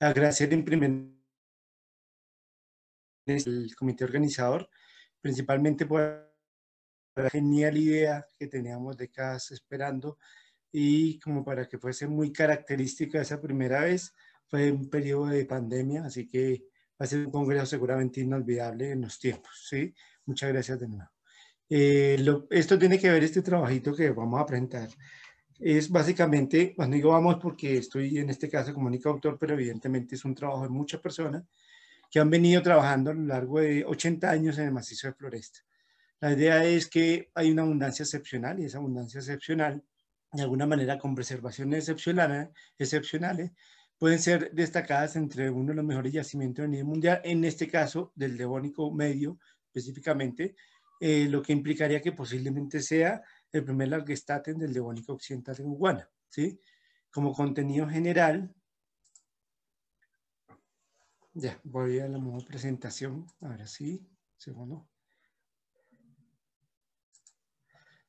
Agradecer en primer lugar al comité organizador, principalmente por la genial idea que teníamos décadas esperando y como para que fuese muy característica esa primera vez, fue un periodo de pandemia, así que va a ser un congreso seguramente inolvidable en los tiempos, ¿sí? Muchas gracias de nuevo. Esto tiene que ver, este trabajito que vamos a presentar, es básicamente, cuando digo vamos porque estoy en este caso como único autor, pero evidentemente es un trabajo de muchas personas que han venido trabajando a lo largo de 80 años en el macizo de Floresta. La idea es que hay una abundancia excepcional y esa abundancia excepcional, de alguna manera con preservaciones excepcionales, pueden ser destacadas entre uno de los mejores yacimientos a nivel mundial, en este caso del Devónico Medio específicamente, lo que implicaría que posiblemente sea el primer Largestaten del Devónico Occidental en Guyana, ¿sí? Como contenido general, ya, voy a la nueva presentación, ahora sí, segundo.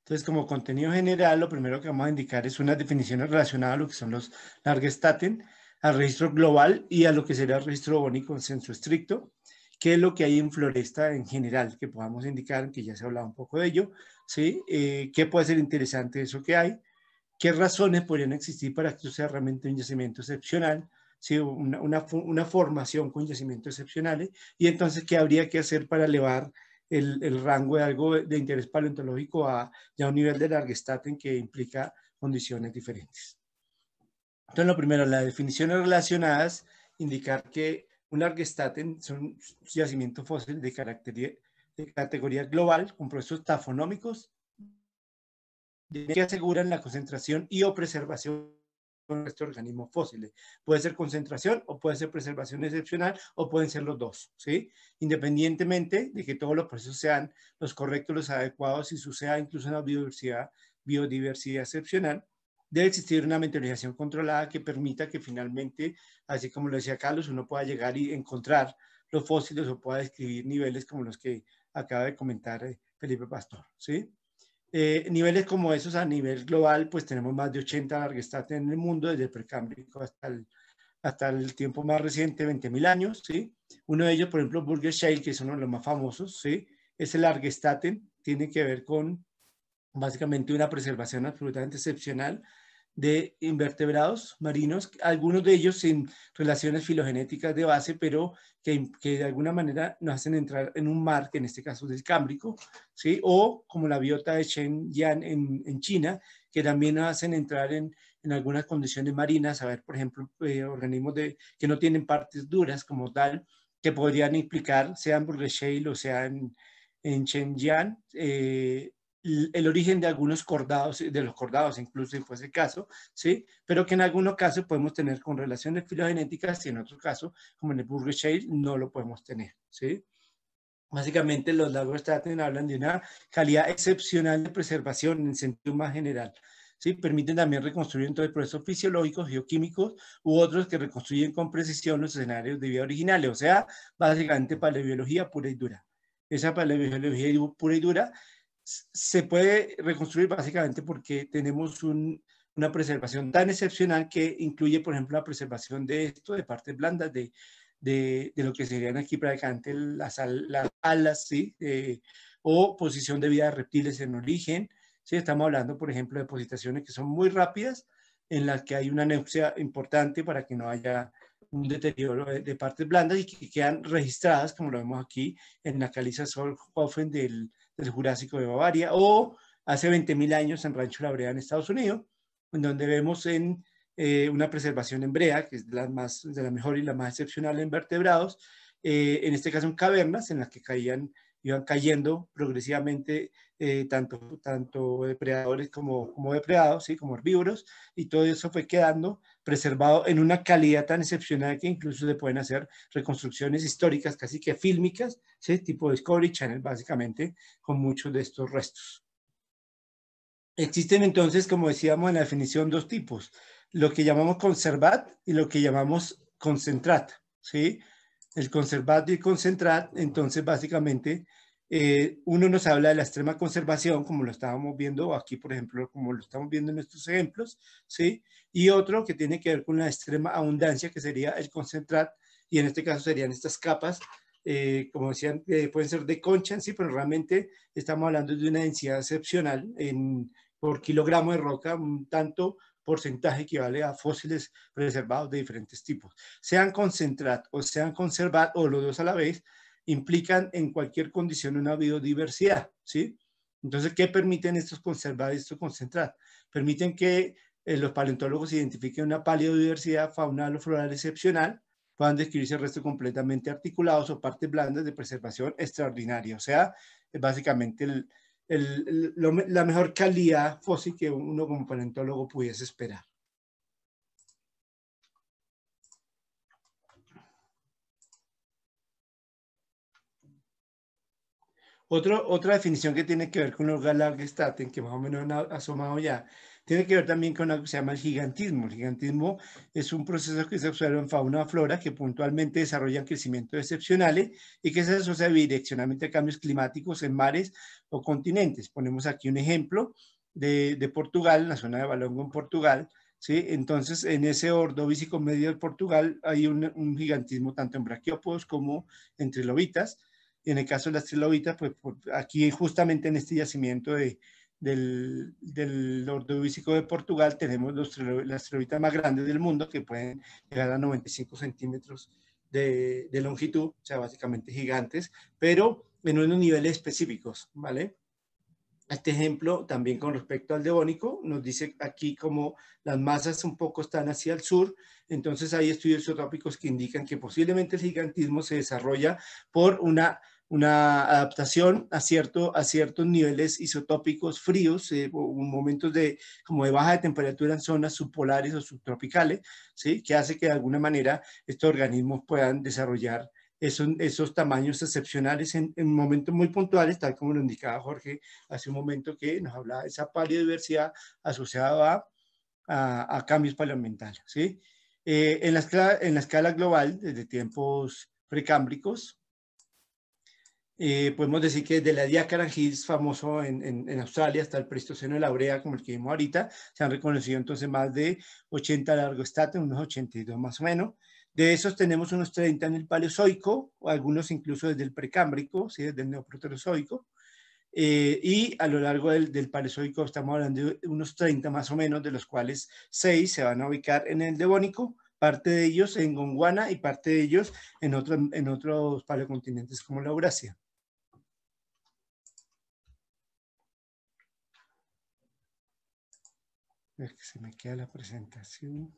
Entonces, como contenido general, lo primero que vamos a indicar es unas definiciones relacionadas a lo que son los Largestaten, al registro global y a lo que sería el registro devónico en senso estricto, qué es lo que hay en Floresta en general, que podamos indicar, que ya se ha hablado un poco de ello, ¿sí? ¿Qué puede ser interesante de eso que hay? ¿Qué razones podrían existir para que esto sea realmente un yacimiento excepcional? ¿Sí? Una formación con yacimientos excepcionales. Y entonces, ¿qué habría que hacer para elevar el rango de algo de interés paleontológico a ya un nivel de Largestaten que implica condiciones diferentes? Entonces, lo primero, las definiciones relacionadas, indicar que un Largestaten son yacimientos fósiles de categoría global, con procesos tafonómicos que aseguran la concentración y o preservación de estos organismos fósiles. Puede ser concentración o puede ser preservación excepcional o pueden ser los dos, ¿sí? Independientemente de que todos los procesos sean los correctos, los adecuados y suceda incluso una biodiversidad excepcional, debe existir una meteorización controlada que permita que finalmente, así como lo decía Carlos, uno pueda llegar y encontrar los fósiles o pueda describir niveles como los que acaba de comentar Felipe Pastor, ¿sí? Niveles como esos a nivel global, pues tenemos más de 80 Largestaten en el mundo, desde el Precámbrico hasta el tiempo más reciente, 20.000 años, ¿sí? Uno de ellos, por ejemplo, Burgess Shale, que es uno de los más famosos, ¿sí? Ese Largestaten tiene que ver con básicamente una preservación absolutamente excepcional de invertebrados marinos, algunos de ellos sin relaciones filogenéticas de base, pero que de alguna manera nos hacen entrar en un mar, que en este caso es el Cámbrico, ¿sí? O como la biota de Shenyang en China, que también nos hacen entrar en algunas condiciones marinas, a ver, por ejemplo, organismos que no tienen partes duras como tal, que podrían implicar, sean Burgess Shale o sean en Shenyang, el origen de algunos cordados, de los cordados incluso si fuese el caso, ¿sí? Pero que en algunos casos podemos tener con relaciones filogenéticas y en otros casos, como en el Burgess Shale, no lo podemos tener, ¿sí? Básicamente los Largestaten hablan de una calidad excepcional de preservación en sentido más general, ¿sí? Permiten también reconstruir entonces procesos fisiológicos, bioquímicos u otros que reconstruyen con precisión los escenarios de vida originales, o sea, básicamente paleobiología pura y dura. Esa paleobiología pura y dura se puede reconstruir básicamente porque tenemos una preservación tan excepcional que incluye, por ejemplo, la preservación de esto, de partes blandas, de lo que serían aquí prácticamente las alas, ¿sí? O posición de vida de reptiles en origen, ¿sí? Estamos hablando, por ejemplo, de depositaciones que son muy rápidas, en las que hay una aneuxia importante para que no haya un deterioro de partes blandas y que quedan registradas, como lo vemos aquí, en la caliza Solhofen del Jurásico de Bavaria, o hace 20.000 años en Rancho La Brea, en Estados Unidos, en donde vemos una preservación en brea, que es de la mejor y la más excepcional en vertebrados, en este caso en cavernas, en las que iban cayendo progresivamente tanto depredadores como depredados, ¿sí? Como herbívoros, y todo eso fue quedando preservado en una calidad tan excepcional que incluso se pueden hacer reconstrucciones históricas casi que fílmicas, ¿sí? Tipo Discovery Channel, básicamente, con muchos de estos restos. Existen entonces, como decíamos en la definición, dos tipos, lo que llamamos conservat y lo que llamamos concentrat, ¿sí? El conservat y el concentrat, entonces básicamente Uno nos habla de la extrema conservación, como lo estábamos viendo aquí, por ejemplo, como lo estamos viendo en estos ejemplos, ¿sí? Y otro que tiene que ver con la extrema abundancia, que sería el concentrat, y en este caso serían estas capas, como decían, pueden ser de concha en sí, pero realmente estamos hablando de una densidad excepcional por kilogramo de roca, un tanto porcentaje equivale a fósiles preservados de diferentes tipos. Sean concentrat o sean conservat, o los dos a la vez, implican en cualquier condición una biodiversidad, ¿sí? Entonces, ¿qué permiten estos conservar y estos concentrar? Permiten que los paleontólogos identifiquen una paleodiversidad faunal o floral excepcional, puedan describirse restos completamente articulados o partes blandas de preservación extraordinaria. O sea, básicamente la mejor calidad fósil que uno como paleontólogo pudiese esperar. Otra definición que tiene que ver con los Galargestaten, que más o menos han asomado ya, tiene que ver también con algo que se llama el gigantismo. El gigantismo es un proceso que se observa en fauna o flora que puntualmente desarrollan crecimientos excepcionales y que se asocia bidireccionalmente a cambios climáticos en mares o continentes. Ponemos aquí un ejemplo de Portugal, la zona de Valongo en Portugal, ¿sí? Entonces, en ese ordovícico medio de Portugal hay un gigantismo tanto en braquiópodos como en trilobitas. Y en el caso de las trilobitas, pues aquí justamente en este yacimiento del ordovícico de Portugal tenemos las trilobitas más grandes del mundo que pueden llegar a 95 centímetros de longitud, o sea, básicamente gigantes, pero en unos niveles específicos, ¿vale? Este ejemplo, también con respecto al devónico, nos dice aquí como las masas un poco están hacia el sur, entonces hay estudios isotrópicos que indican que posiblemente el gigantismo se desarrolla por una adaptación a ciertos niveles isotópicos fríos, momentos como de baja de temperatura en zonas subpolares o subtropicales, ¿sí? Que hace que de alguna manera estos organismos puedan desarrollar esos tamaños excepcionales en momentos muy puntuales, tal como lo indicaba Jorge hace un momento, que nos hablaba de esa paleodiversidad asociada a cambios paleoambientales, ¿sí? En la escala global, desde tiempos precámbricos, podemos decir que desde la Diacaran Hills, famoso en Australia, hasta el Pleistoceno de la Brea, como el que vimos ahorita, se han reconocido entonces más de 80 Largostaten, unos 82 más o menos. De esos tenemos unos 30 en el Paleozoico, o algunos incluso desde el Precámbrico, ¿sí? Desde el Neoproterozoico. Y a lo largo del Paleozoico estamos hablando de unos 30 más o menos, de los cuales 6 se van a ubicar en el Devónico, parte de ellos en Gondwana y parte de ellos en otros paleocontinentes como la Eurasia. Es que se me queda la presentación.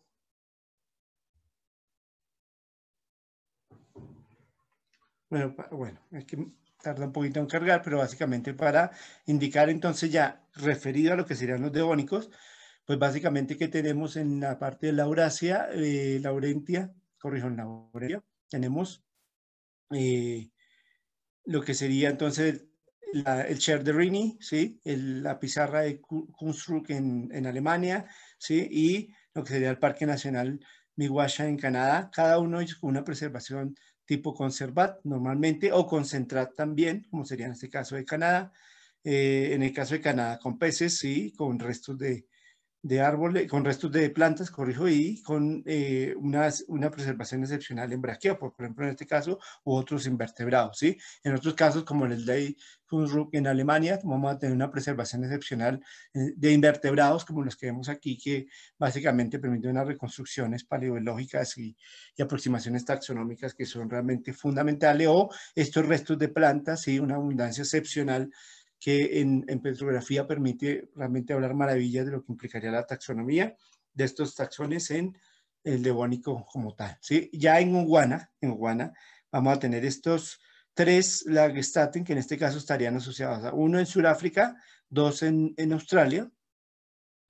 Bueno, es que tarda un poquito en cargar, pero básicamente para indicar entonces ya referido a lo que serían los devónicos, pues básicamente que tenemos en la parte de la Eurasia, Laurentia, corrijo, en Laurentia, tenemos lo que sería entonces el Sher de Rini, ¿sí? La pizarra de Kunstruk en Alemania, ¿sí? Y lo que sería el Parque Nacional Miwasha en Canadá, cada uno de ellos con una preservación tipo conservat normalmente, o concentrat también, como sería en este caso de Canadá. En el caso de Canadá con peces, sí, con restos de árboles, con restos de plantas, corrijo, y con una preservación excepcional en braquiópodos, por ejemplo, en este caso, u otros invertebrados, ¿sí? En otros casos, como en el de Kunstruk en Alemania, vamos a tener una preservación excepcional de invertebrados, como los que vemos aquí, que básicamente permiten unas reconstrucciones paleobiológicas y aproximaciones taxonómicas que son realmente fundamentales, o estos restos de plantas, ¿sí? Una abundancia excepcional que en petrografía permite realmente hablar maravillas de lo que implicaría la taxonomía de estos taxones en el devónico como tal, ¿sí? Ya en Gondwana vamos a tener estos 3 Largestaten, que en este caso estarían asociados a uno en Sudáfrica, 2 en Australia.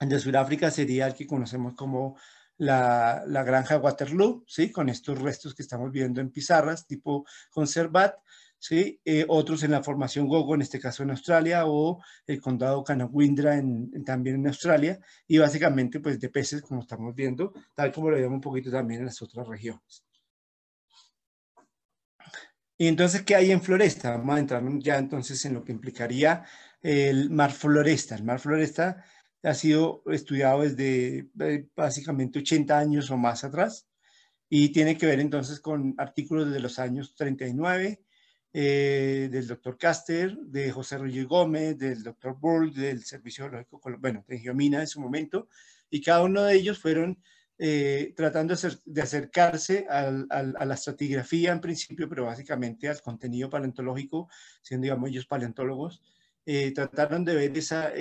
El de Sudáfrica sería el que conocemos como la granja Waterloo, ¿sí? Con estos restos que estamos viendo en pizarras tipo conservat, ¿sí? Otros en la formación Gogo, en este caso en Australia, o el condado Canawindra también en Australia, y básicamente pues de peces, como estamos viendo, tal como lo vemos un poquito también en las otras regiones. Y entonces, ¿qué hay en floresta? Vamos a entrar ya entonces en lo que implicaría el mar floresta. El mar floresta ha sido estudiado desde básicamente 80 años o más atrás y tiene que ver entonces con artículos de los años 39, del doctor Caster, de José Roger Gómez, del doctor Bull, del Servicio Geológico, bueno, de Geomina en su momento, y cada uno de ellos fueron tratando de acercarse a la estratigrafía en principio, pero básicamente al contenido paleontológico, siendo, digamos, ellos paleontólogos, trataron de ver esa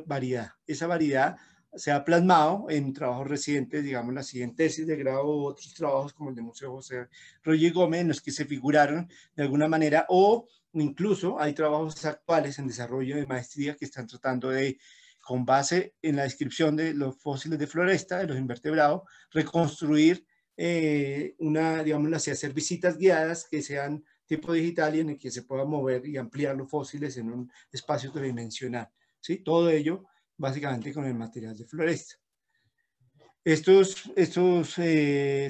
variedad. Esa variedad se ha plasmado en trabajos recientes, digamos, así, en tesis de grado o otros trabajos como el de Museo José Roger Gómez, en los que se figuraron de alguna manera, o incluso hay trabajos actuales en desarrollo de maestría que están tratando de, con base en la descripción de los fósiles de floresta, de los invertebrados, reconstruir digamos así, hacer visitas guiadas que sean tipo digital y en el que se pueda mover y ampliar los fósiles en un espacio tridimensional. ¿Sí? Todo ello básicamente con el material de floresta. Estos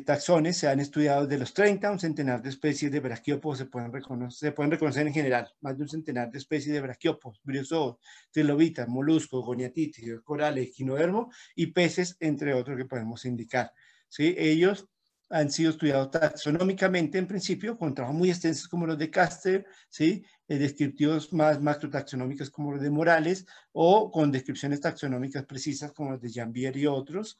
taxones se han estudiado desde los 30, un centenar de especies de braquiópodos se pueden reconocer en general, más de un centenar de especies de braquiópodos, briozoos, trilobitas, moluscos, goniatídeos, corales, equinodermos y peces, entre otros que podemos indicar. ¿Sí? Ellos han sido estudiados taxonómicamente en principio, con trabajos muy extensos como los de Caster, ¿sí? Descriptivos más macrotaxonómicos como los de Morales, o con descripciones taxonómicas precisas como las de Janvier y otros,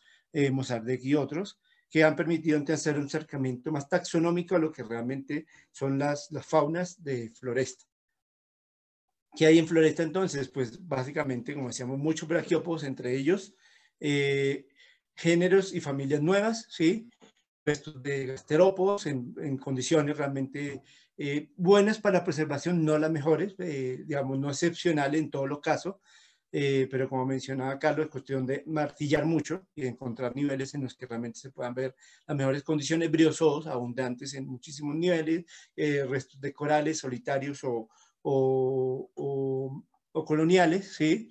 Mozardec y otros, que han permitido hacer un acercamiento más taxonómico a lo que realmente son las faunas de floresta. ¿Qué hay en floresta entonces? Pues básicamente, como decíamos, muchos braquiópodos, entre ellos géneros y familias nuevas, ¿sí? Restos de gasterópodos en condiciones realmente buenas para la preservación, no las mejores, digamos, no excepcionales en todos los casos, pero como mencionaba Carlos, es cuestión de martillar mucho y de encontrar niveles en los que realmente se puedan ver las mejores condiciones, briozoos abundantes en muchísimos niveles, restos de corales solitarios o coloniales, ¿sí?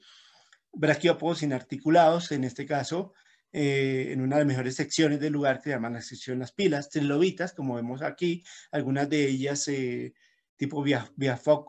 Braquiópodos inarticulados, en este caso, en una de las mejores secciones del lugar que llaman la sección Las Pilas, trilobitas, como vemos aquí, algunas de ellas tipo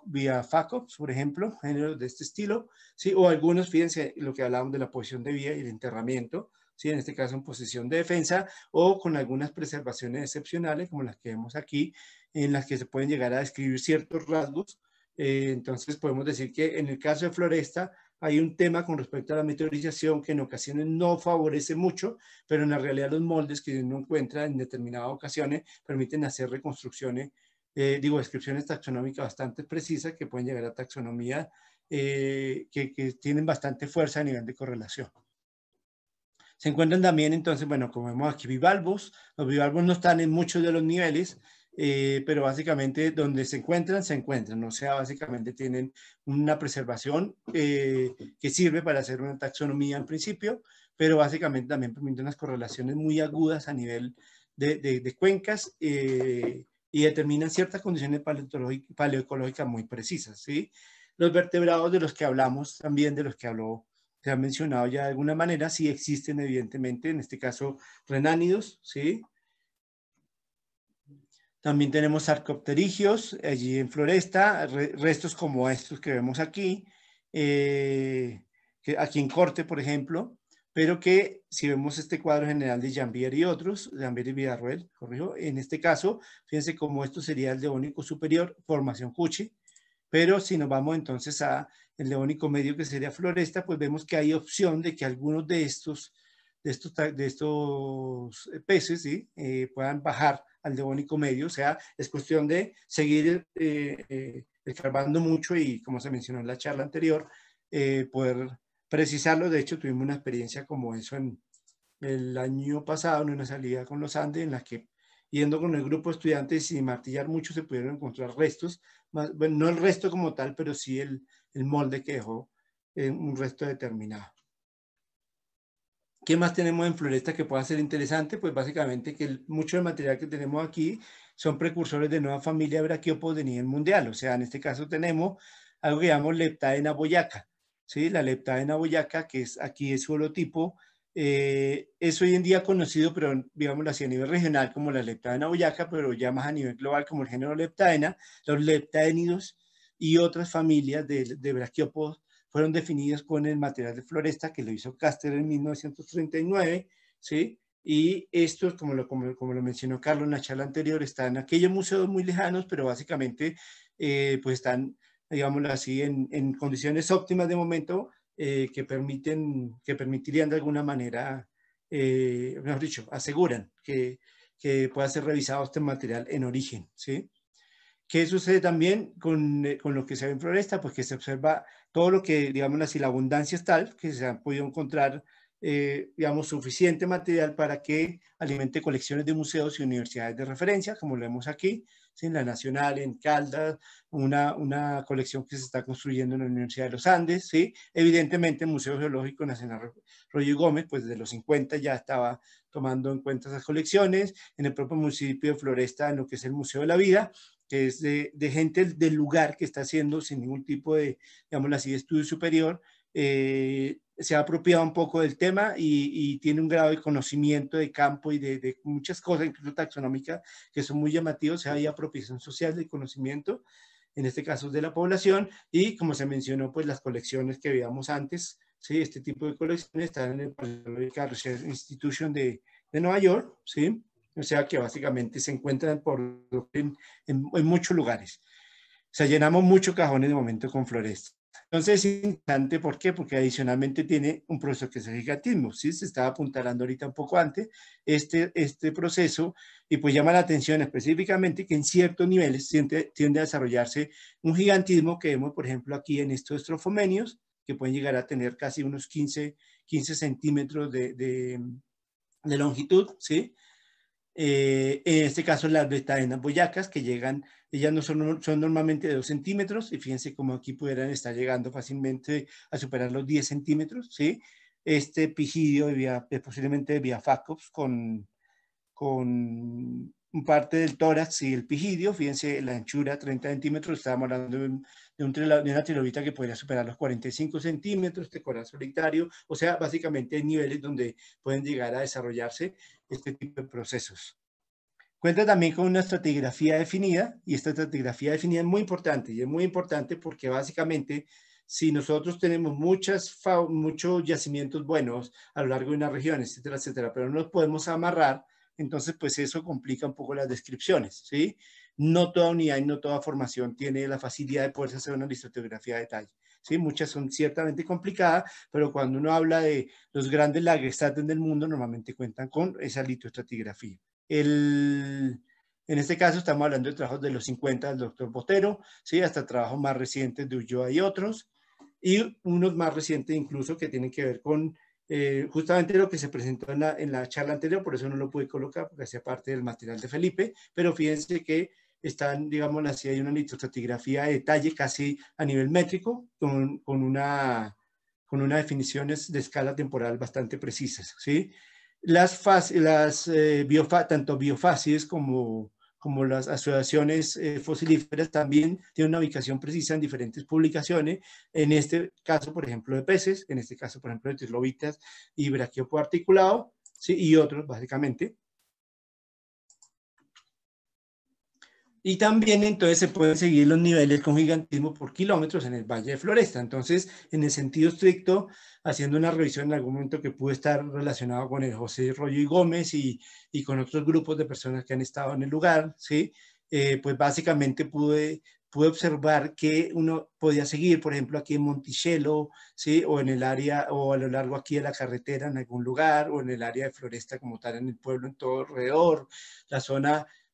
Biafacops, por ejemplo, géneros de este estilo, ¿sí? O algunos, fíjense, lo que hablábamos de la posición de vía y el enterramiento, ¿sí? En este caso en posición de defensa, o con algunas preservaciones excepcionales, como las que vemos aquí, en las que se pueden llegar a describir ciertos rasgos. Entonces podemos decir que en el caso de Floresta, hay un tema con respecto a la meteorización que en ocasiones no favorece mucho, pero en la realidad los moldes que uno encuentra en determinadas ocasiones permiten hacer reconstrucciones, descripciones taxonómicas bastante precisas que pueden llegar a taxonomía que tienen bastante fuerza a nivel de correlación. Se encuentran también, entonces, bueno, como vemos aquí, bivalvos. Los bivalvos no están en muchos de los niveles, pero básicamente donde se encuentran. O sea, básicamente tienen una preservación que sirve para hacer una taxonomía en principio, pero básicamente también permite unas correlaciones muy agudas a nivel de cuencas y determinan ciertas condiciones paleoecológicas muy precisas, ¿sí? Los vertebrados de los que hablamos también, de los que habló, se han mencionado ya de alguna manera, sí existen evidentemente, en este caso renánidos, ¿sí? También tenemos arcopterigios allí en floresta, restos como estos que vemos aquí, que aquí en Corte, por ejemplo, pero que si vemos este cuadro general de Janvier y otros, Janvier y Villarroel, corrijo, en este caso, fíjense cómo esto sería el Devónico superior, formación Cuchi, pero si nos vamos entonces a el Devónico medio, que sería floresta, pues vemos que hay opción de que algunos de estos peces, ¿sí? Puedan bajar al Devónico medio, o sea, es cuestión de seguir escarbando mucho y, como se mencionó en la charla anterior, poder precisarlo. De hecho, tuvimos una experiencia como eso en el año pasado, en una salida con los Andes, en la que yendo con el grupo de estudiantes y martillar mucho, se pudieron encontrar restos, bueno, no el resto como tal, pero sí el molde que dejó un resto determinado. ¿Qué más tenemos en floresta que pueda ser interesante? Pues básicamente que mucho del material que tenemos aquí son precursores de nueva familia de braquiópodos de nivel mundial. O sea, en este caso tenemos algo que llamamos Leptaena boyaca. ¿Sí? La Leptaena boyaca, que es aquí es su holotipo, Es hoy en día conocido, pero digámoslo así, a nivel regional como la Leptadena boyaca, pero ya más a nivel global como el género Leptadena. Los leptaénidos y otras familias de braquiópodos fueron definidos con el material de floresta que lo hizo Caster en 1939, ¿sí? Y estos, como lo mencionó Carlos en la charla anterior, están en aquellos museos muy lejanos, pero básicamente pues están, digámoslo así, en condiciones óptimas de momento, que permitirían de alguna manera, mejor dicho, aseguran que pueda ser revisado este material en origen, ¿sí? ¿Qué sucede también con lo que se ve en floresta? Pues que se observa todo lo que, digamos así, la abundancia es tal que se han podido encontrar, digamos, suficiente material para que alimente colecciones de museos y universidades de referencia, como lo vemos aquí, ¿sí? En la Nacional, en Caldas, una colección que se está construyendo en la Universidad de los Andes, ¿sí? Evidentemente el Museo Geológico Nacional Royo y Gómez, pues desde los 50 ya estaba tomando en cuenta esas colecciones, en el propio municipio de Floresta, en lo que es el Museo de la Vida, que es de gente del lugar que está haciendo sin ningún tipo de, digámoslo así, de estudio superior, se ha apropiado un poco del tema y tiene un grado de conocimiento de campo y de muchas cosas, incluso taxonómicas, que son muy llamativos. Hay apropiación social del conocimiento, en este caso de la población, y como se mencionó, pues las colecciones que veíamos antes, ¿sí? Este tipo de colecciones están en el Paleolithic Research Institution de Nueva York, ¿sí? O sea que básicamente se encuentran en muchos lugares. O sea, llenamos muchos cajones de momento con floresta. Entonces es importante, ¿por qué? Porque adicionalmente tiene un proceso que es el gigantismo, ¿sí? Se estaba apuntalando ahorita un poco antes este proceso, y pues llama la atención específicamente que en ciertos niveles tiende a desarrollarse un gigantismo que vemos, por ejemplo, aquí en estos estrofomenios, que pueden llegar a tener casi unos 15 centímetros de longitud, ¿sí? En este caso las betaenas boyacas, que llegan, ellas no son normalmente de 2 centímetros, y fíjense cómo aquí pudieran estar llegando fácilmente a superar los 10 centímetros, ¿sí? Este pigidio posiblemente de Biafacops con parte del tórax y el pigidio, fíjense la anchura 30 centímetros, estábamos hablando de una trilobita que podría superar los 45 centímetros, este corazón solitario, o sea, básicamente hay niveles donde pueden llegar a desarrollarse este tipo de procesos. Cuenta también con una estratigrafía definida, y esta estratigrafía definida es muy importante, y es muy importante porque básicamente si nosotros tenemos muchos yacimientos buenos a lo largo de una región, etcétera, etcétera, pero no los podemos amarrar, entonces pues eso complica un poco las descripciones, ¿sí? No toda unidad y no toda formación tiene la facilidad de poderse hacer una listratigrafía de detalle, ¿sí? Muchas son ciertamente complicadas, pero cuando uno habla de los grandes lagerstätten del mundo, normalmente cuentan con esa litoestratigrafía. En este caso estamos hablando de trabajos de los 50 del doctor Botero, ¿sí? Hasta trabajos más recientes de Ulloa y otros, y unos más recientes incluso que tienen que ver con justamente lo que se presentó en la charla anterior, por eso no lo pude colocar porque hacía parte del material de Felipe, pero fíjense que están, digamos así, hay una litostratigrafía de detalle casi a nivel métrico, con una definiciones de escala temporal bastante precisas, ¿sí? Tanto biofacies como las asociaciones fosilíferas también tienen una ubicación precisa en diferentes publicaciones, en este caso, por ejemplo, de peces, en este caso, por ejemplo, de trilobitas y braquiópodo articulado, ¿sí? Y otros, básicamente. Y también entonces se pueden seguir los niveles con gigantismo por kilómetros en el Valle de Floresta. Entonces, en el sentido estricto, haciendo una revisión en algún momento que pudo estar relacionado con el José Royo y Gómez y con otros grupos de personas que han estado en el lugar, ¿sí? Pues básicamente pude observar que uno podía seguir, por ejemplo, aquí en Monticello, ¿sí? O en el área, o a lo largo aquí de la carretera en algún lugar, o en el área de Floresta como tal, en el pueblo, en todo alrededor,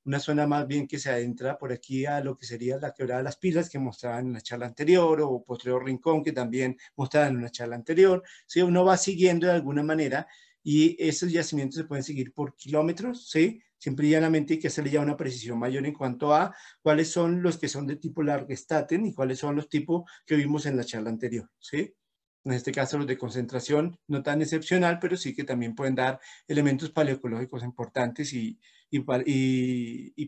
una zona más bien que se adentra por aquí a lo que sería la Quebrada de las Pilas, que mostraban en la charla anterior, o Potrero Rincón, que también mostraban en una charla anterior. ¿Sí? Uno va siguiendo de alguna manera, y esos yacimientos se pueden seguir por kilómetros, ¿sí? Siempre y llanamente hay que hacerle ya una precisión mayor en cuanto a cuáles son los que son de tipo Largestaten y cuáles son los tipos que vimos en la charla anterior, ¿sí? En este caso los de concentración no tan excepcional, pero sí que también pueden dar elementos paleoecológicos importantes y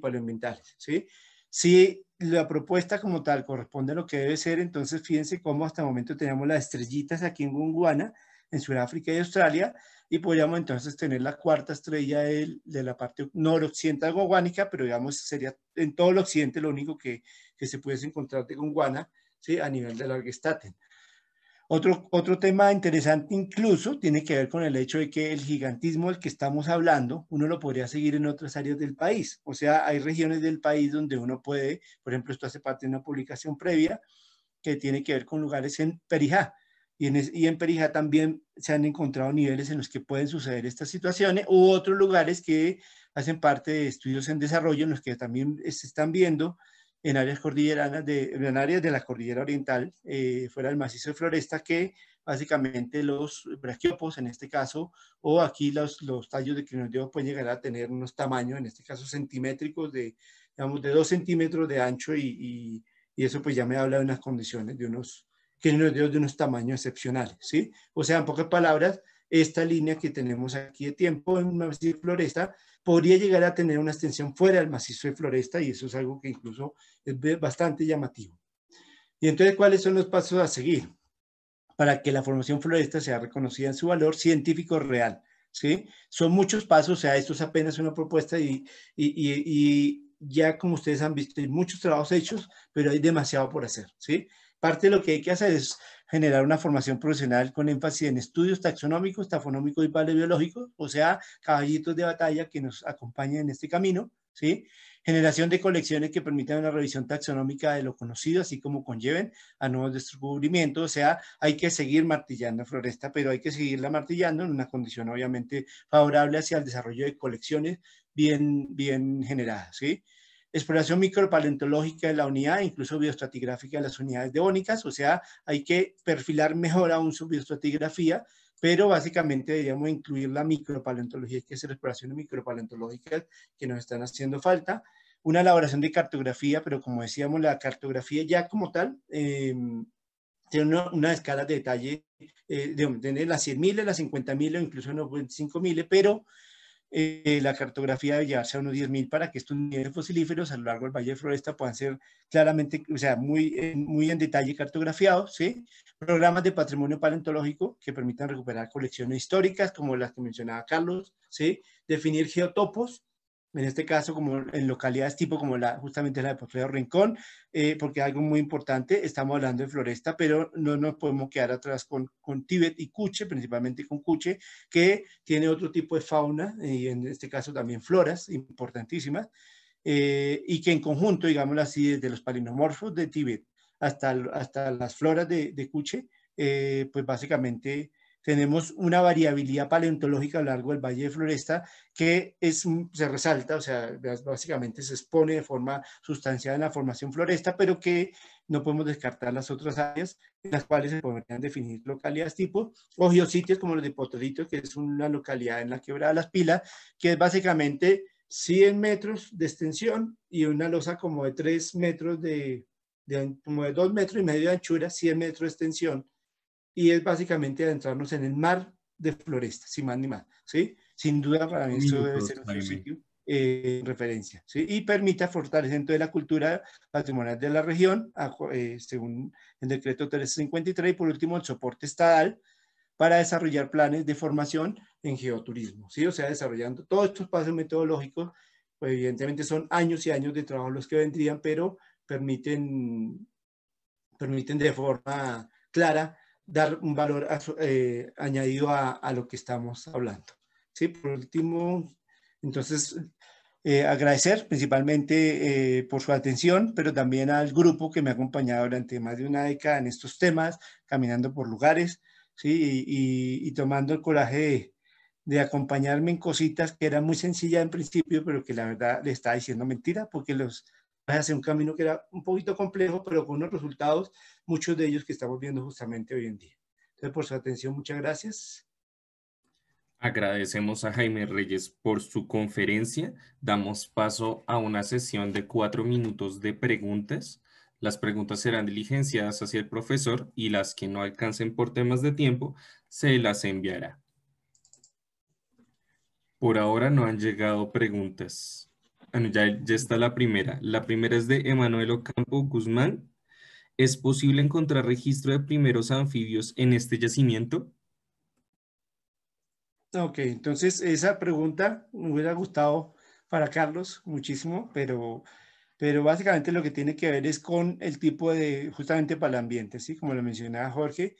paleoambientales, ¿sí? Si la propuesta como tal corresponde a lo que debe ser, entonces fíjense cómo hasta el momento teníamos las estrellitas aquí en Gondwana, en Sudáfrica y Australia, y podríamos entonces tener la cuarta estrella de la parte noroccidental gondwanica, pero digamos sería en todo el occidente lo único que se pudiese encontrar de Gondwana, ¿sí? A nivel de Largestaten. Otro tema interesante incluso tiene que ver con el hecho de que el gigantismo del que estamos hablando, uno lo podría seguir en otras áreas del país. O sea, hay regiones del país donde uno puede, por ejemplo, esto hace parte de una publicación previa que tiene que ver con lugares en Perijá. Y en Perijá también se han encontrado niveles en los que pueden suceder estas situaciones u otros lugares que hacen parte de estudios en desarrollo en los que también se están viendo en áreas cordilleranas, en áreas de la cordillera oriental, fuera del macizo de Floresta, que básicamente los braquiopos, en este caso, o aquí los tallos de crinodeo pueden llegar a tener unos tamaños, en este caso centimétricos, digamos, de 2 centímetros de ancho y eso pues ya me habla de unas condiciones, de unos crinoideos de unos tamaños excepcionales, ¿sí? O sea, en pocas palabras, esta línea que tenemos aquí de tiempo en una macizo de Floresta podría llegar a tener una extensión fuera del macizo de Floresta y eso es algo que incluso es bastante llamativo. Y entonces, ¿cuáles son los pasos a seguir para que la formación floresta sea reconocida en su valor científico real? ¿Sí? Son muchos pasos, o sea, esto es apenas una propuesta y ya como ustedes han visto, hay muchos trabajos hechos, pero hay demasiado por hacer, ¿sí? Parte de lo que hay que hacer es generar una formación profesional con énfasis en estudios taxonómicos, tafonómicos y paleobiológicos, o sea, caballitos de batalla que nos acompañen en este camino, ¿sí? Generación de colecciones que permitan una revisión taxonómica de lo conocido, así como conlleven a nuevos descubrimientos, o sea, hay que seguir martillando Floresta, pero hay que seguirla martillando en una condición obviamente favorable hacia el desarrollo de colecciones bien generadas, ¿sí? Exploración micropaleontológica de la unidad, incluso bioestratigráfica de las unidades devónicas, o sea, hay que perfilar mejor aún su bioestratigrafía, pero básicamente deberíamos incluir la micropaleontología, que es exploraciones micropaleontológicas que nos están haciendo falta. Una elaboración de cartografía, pero como decíamos, la cartografía ya como tal tiene una escala de detalle de las 100.000, las 50.000 o incluso los 25.000, pero la cartografía debe llevarse a unos 10.000 para que estos niveles fosilíferos a lo largo del Valle de Floresta puedan ser claramente, o sea, muy en detalle cartografiados, ¿sí? Programas de patrimonio paleontológico que permitan recuperar colecciones históricas como las que mencionaba Carlos, ¿sí? Definir geotopos, en este caso como en localidades tipo como justamente la de Potrero Rincón, porque algo muy importante, estamos hablando de Floresta, pero no nos podemos quedar atrás con Tíbet y Cuche, principalmente con Cuche, que tiene otro tipo de fauna, y en este caso también floras importantísimas, y que en conjunto, digámoslo así, desde los palinomorfos de Tíbet hasta las floras de Cuche, pues básicamente tenemos una variabilidad paleontológica a lo largo del Valle de Floresta que se resalta, o sea, básicamente se expone de forma sustancial en la formación floresta, pero que no podemos descartar las otras áreas en las cuales se podrían definir localidades tipo, o geositios como los de Potorito, que es una localidad en la quebrada de las Pilas, que es básicamente 100 metros de extensión y una losa como de 3 metros como de 2 metros y medio de anchura, 100 metros de extensión, y es básicamente adentrarnos en el mar de Floresta, sin más ni más, ¿sí? Sin duda para mí esto debe Minutos, ser otro Jaime. sitio en referencia, ¿sí? Y permita fortalecimiento de la cultura patrimonial de la región, según el decreto 353, y por último el soporte estatal para desarrollar planes de formación en geoturismo, ¿sí? O sea, desarrollando todos estos pasos metodológicos, pues evidentemente son años y años de trabajo los que vendrían, pero permiten de forma clara dar un valor añadido a lo que estamos hablando. ¿Sí? Por último, entonces, agradecer principalmente por su atención, pero también al grupo que me ha acompañado durante más de una década en estos temas, caminando por lugares, ¿sí? Y tomando el coraje de acompañarme en cositas que eran muy sencillas en principio, pero que la verdad le estaba diciendo mentira, porque los hace un camino que era un poquito complejo, pero con unos resultados, muchos de ellos que estamos viendo justamente hoy en día. Entonces, por su atención, muchas gracias. Agradecemos a Jaime Reyes por su conferencia. Damos paso a una sesión de 4 minutos de preguntas. Las preguntas serán diligenciadas hacia el profesor y las que no alcancen por temas de tiempo se las enviará. Por ahora no han llegado preguntas. Bueno, ya está la primera. La primera es de Emanuel Ocampo Guzmán. ¿Es posible encontrar registro de primeros anfibios en este yacimiento? Ok, entonces esa pregunta me hubiera gustado para Carlos muchísimo, pero básicamente lo que tiene que ver es con el tipo de, justamente para el ambiente, ¿sí? Como lo mencionaba Jorge,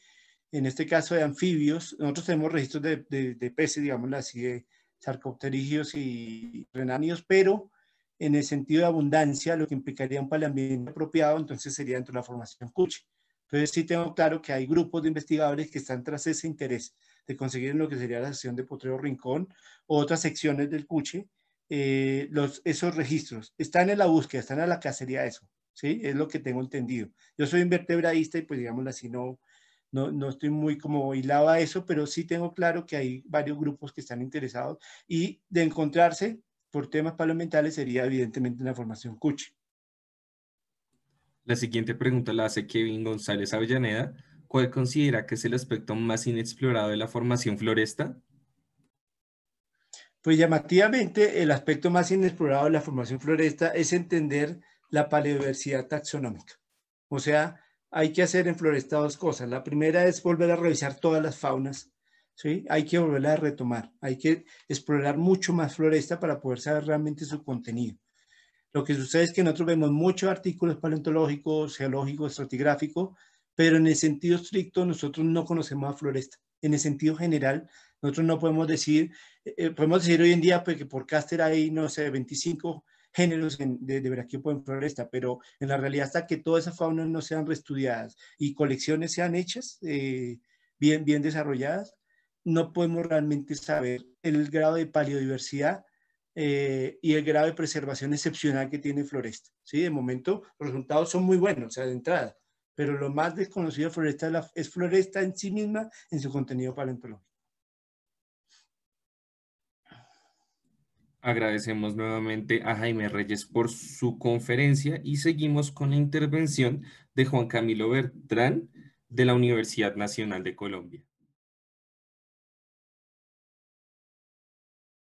en este caso de anfibios, nosotros tenemos registros de peces, digámoslo así, de sarcopterídeos y renáneos, pero en el sentido de abundancia, lo que implicaría un paleambiente apropiado, entonces sería dentro de la formación Cuche. Entonces sí tengo claro que hay grupos de investigadores que están tras ese interés de conseguir lo que sería la sección de Potrero Rincón o otras secciones del Cuche, esos registros. Están en la búsqueda, están a la cacería de eso, ¿sí? Es lo que tengo entendido. Yo soy invertebradista y pues digámoslo así, no estoy muy como hilado a eso, pero sí tengo claro que hay varios grupos que están interesados y de encontrarse por temas parlamentarios sería evidentemente una formación Cuche. La siguiente pregunta la hace Kevin González Avellaneda. ¿Cuál considera que es el aspecto más inexplorado de la formación Floresta? Pues llamativamente, el aspecto más inexplorado de la formación floresta es entender la paleodiversidad taxonómica. O sea, hay que hacer en floresta dos cosas. La primera es volver a revisar todas las faunas, ¿sí? Hay que volverla a retomar, hay que explorar mucho más floresta para poder saber realmente su contenido. Lo que sucede es que nosotros vemos muchos artículos paleontológicos, geológicos, estratigráficos, pero en el sentido estricto nosotros no conocemos a floresta. En el sentido general, nosotros no podemos decir hoy en día pues, que por Cáster hay, no sé, 25 géneros de braquiopo en floresta, pero en la realidad hasta que todas esas faunas no sean reestudiadas y colecciones sean hechas, bien desarrolladas, no podemos realmente saber el grado de paleodiversidad y el grado de preservación excepcional que tiene Floresta. ¿Sí? De momento, los resultados son muy buenos, o sea, de entrada, pero lo más desconocido de Floresta es Floresta en sí misma en su contenido paleontológico. Agradecemos nuevamente a Jaime Reyes por su conferencia y seguimos con la intervención de Juan Camilo Bertrán de la Universidad Nacional de Colombia.